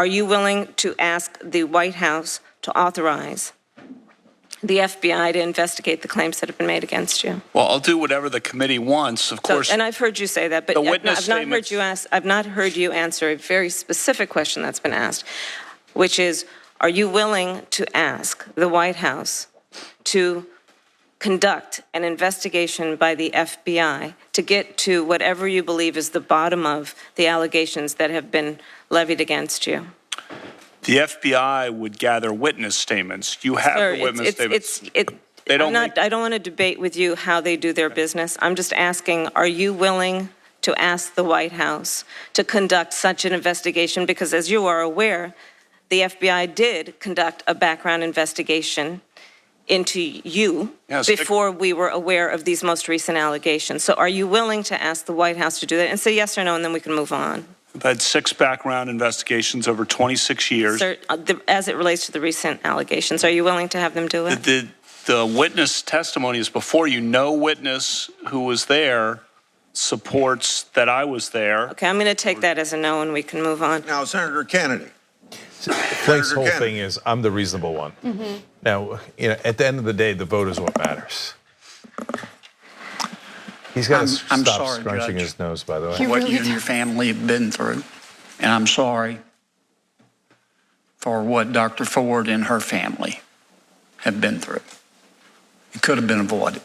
Are you willing to ask the White House to authorize the FBI to investigate the claims that have been made against you? Well, I'll do whatever the committee wants, of course. And I've heard you say that, but I've not heard you answer a very specific question that's been asked, which is, are you willing to ask the White House to conduct an investigation by the FBI to get to whatever you believe is the bottom of the allegations that have been levied against you? The FBI would gather witness statements. You have the witness statements. I don't want to debate with you how they do their business. I'm just asking, are you willing to ask the White House to conduct such an investigation? Because as you are aware, the FBI did conduct a background investigation into you before we were aware of these most recent allegations. So are you willing to ask the White House to do that? And say yes or no, and then we can move on. I've had 6 background investigations over 26 years. Sir, as it relates to the recent allegations, are you willing to have them do it? The witness testimony is before you. No witness who was there supports that I was there. Okay, I'm going to take that as a no, and we can move on. Now, Senator Kennedy. Flank's whole thing is, I'm the reasonable one. Now, at the end of the day, the vote is what matters. He's got to stop scrunching his nose, by the way. What you and your family have been through. And I'm sorry for what Dr. Ford and her family have been through. It could have been avoided.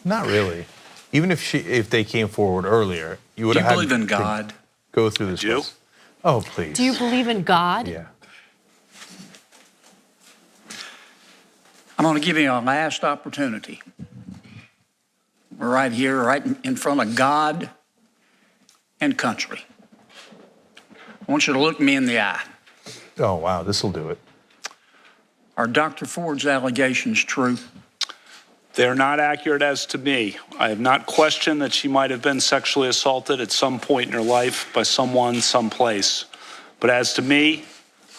Not really. Even if they came forward earlier, you would have had to believe in God? Go through this. Do you? Oh, please. Do you believe in God? Yeah. I'm going to give you a last opportunity. We're right here, right in front of God and country. I want you to look me in the eye. Oh, wow, this will do it. Are Dr. Ford's allegations true? They're not accurate as to me. I have not questioned that she might have been sexually assaulted at some point in her life by someone, someplace. But as to me,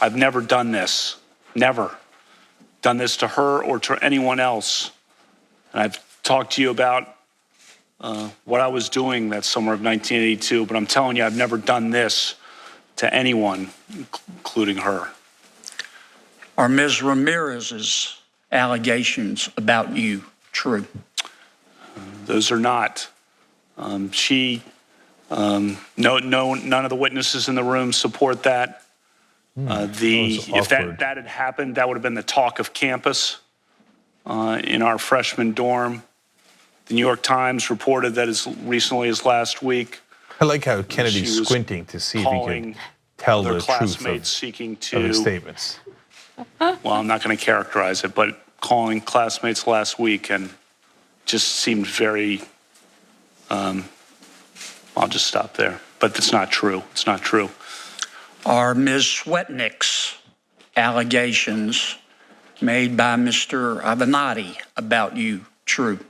I've never done this. Never done this to her or to anyone else. And I've talked to you about what I was doing that summer of 1982, but I'm telling you, I've never done this to anyone, including her. Are Ms. Ramirez's allegations about you true? Those are not. None of the witnesses in the room support that. If that had happened, that would have been the talk of campus in our freshman dorm. The New York Times reported that as recently as last week. I like how Kennedy's squinting to see if he can tell the truth of his statements. Well, I'm not going to characterize it, but calling classmates last week and just seemed very, I'll just stop there. But it's not true. It's not true. Are Ms. Swetnick's allegations made by Mr. Avenatti about you true?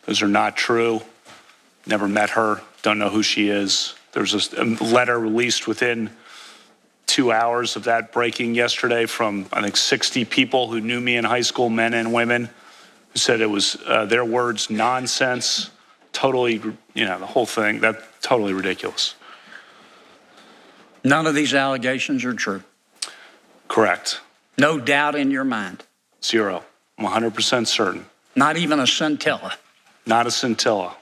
Those are not true. Never met her. Don't know who she is. There's a letter released within 2 hours of that breaking yesterday from, I think, 60 people who knew me in high school, men and women, who said it was, their words, nonsense, totally, the whole thing, that's totally ridiculous. None of these allegations are true? Correct. No doubt in your mind? 0. I'm 100% certain. Not even a scintilla? Not a scintilla.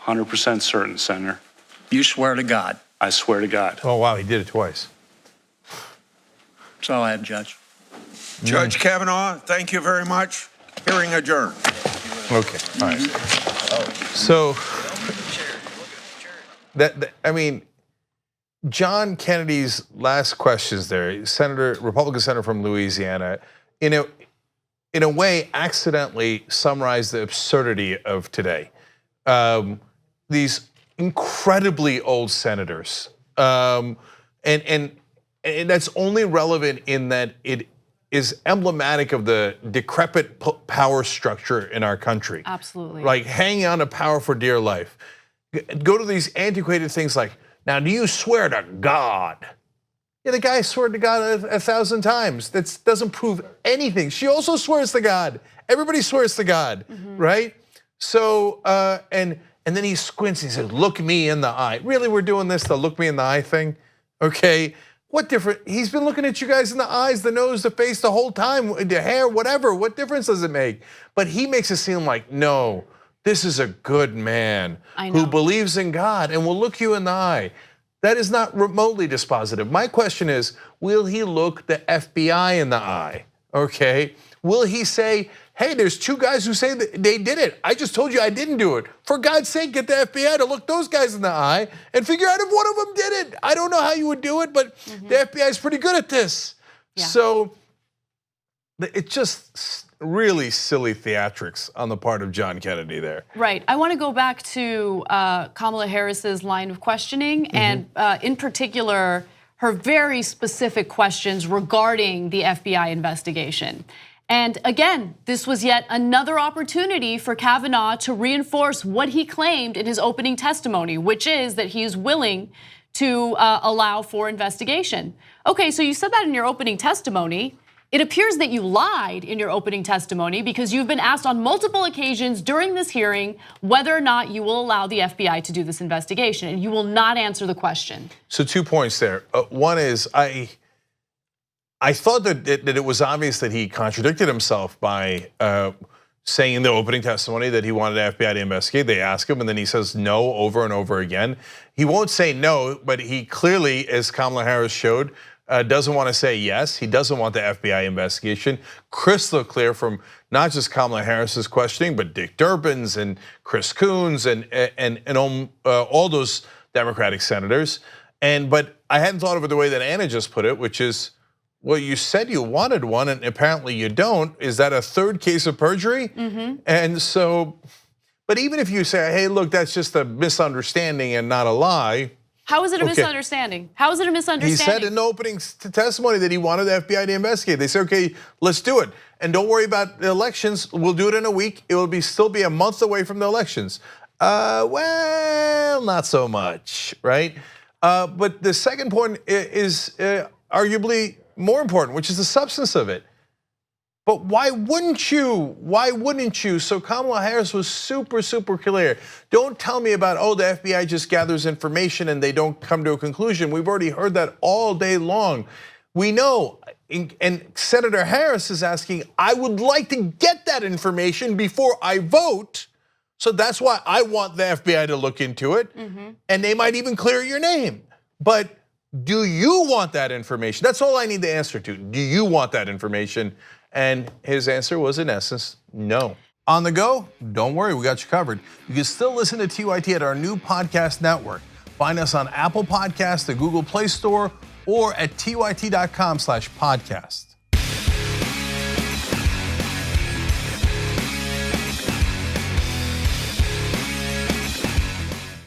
100% certain, Senator. You swear to God? I swear to God. Oh, wow, he did it twice. That's all I have, Judge. Judge Kavanaugh, thank you very much. Hearing adjourned. Okay, all right. So, John Kennedy's last questions there, Republican senator from Louisiana, in a way accidentally summarized the absurdity of today. These incredibly old senators, and that's only relevant in that it is emblematic of the decrepit power structure in our country. Absolutely. Like hanging on to power for dear life. Go to these antiquated things like, now do you swear to God? Yeah, the guy swore to God 1,000 times. That doesn't prove anything. She also swears to God. Everybody swears to God, right? So, and then he squints, he says, look me in the eye. Really, we're doing this, the look me in the eye thing? Okay, What different? He's been looking at you guys in the eyes, the nose, the face the whole time, the hair, whatever. What difference does it make? But he makes it seem like, no, this is a good man who believes in God and will look you in the eye. That is not remotely dispositive. My question is, will he look the FBI in the eye? Okay. Will he say, hey, there's two guys who say that they did it. I just told you I didn't do it. For God's sake, get the FBI to look those guys in the eye and figure out if one of them did it. I don't know how you would do it, but the FBI is pretty good at this. Yeah. So it's just really silly theatrics on the part of John Kennedy there. Right. I want to go back to Kamala Harris's line of questioning and in particular, her very specific questions regarding the FBI investigation. And again, this was yet another opportunity for Kavanaugh to reinforce what he claimed in his opening testimony, which is that he is willing to allow for investigation. Okay, so you said that in your opening testimony. It appears that you lied in your opening testimony because you've been asked on multiple occasions during this hearing whether or not you will allow the FBI to do this investigation, and you will not answer the question. So 2 points there. One is I thought that it was obvious that he contradicted himself by saying in the opening testimony that he wanted the FBI to investigate. They ask him and then he says no over and over again. He won't say no, but he clearly, as Kamala Harris showed, doesn't want to say yes. He doesn't want the FBI investigation. Crystal clear from not just Kamala Harris's questioning, but Dick Durbin's and Chris Coons and all those Democratic senators. But I hadn't thought of it the way that Anna just put it, which is, well, you said you wanted one and apparently you don't. Is that a third case of perjury? And so, but even if you say, hey, look, that's just a misunderstanding and not a lie. How is it a misunderstanding? How is it a misunderstanding? He said in the opening testimony that he wanted the FBI to investigate. They said, okay, let's do it. And don't worry about the elections. We'll do it in a week. It will still be a month away from the elections. Well, not so much, right? But the second point is arguably more important, which is the substance of it. But why wouldn't you? Why wouldn't you? So Kamala Harris was super, super clear. Don't tell me about, oh, the FBI just gathers information and they don't come to a conclusion. We've already heard that all day long. We know, and Senator Harris is asking, I would like to get that information before I vote. So that's why I want the FBI to look into it. And they might even clear your name. But do you want that information? That's all I need the answer to. Do you want that information? And his answer was, in essence, no. On the go, don't worry, we got you covered. You can still listen to TYT at our new podcast network. Find us on Apple Podcasts, the Google Play Store, or at tyt.com/podcast.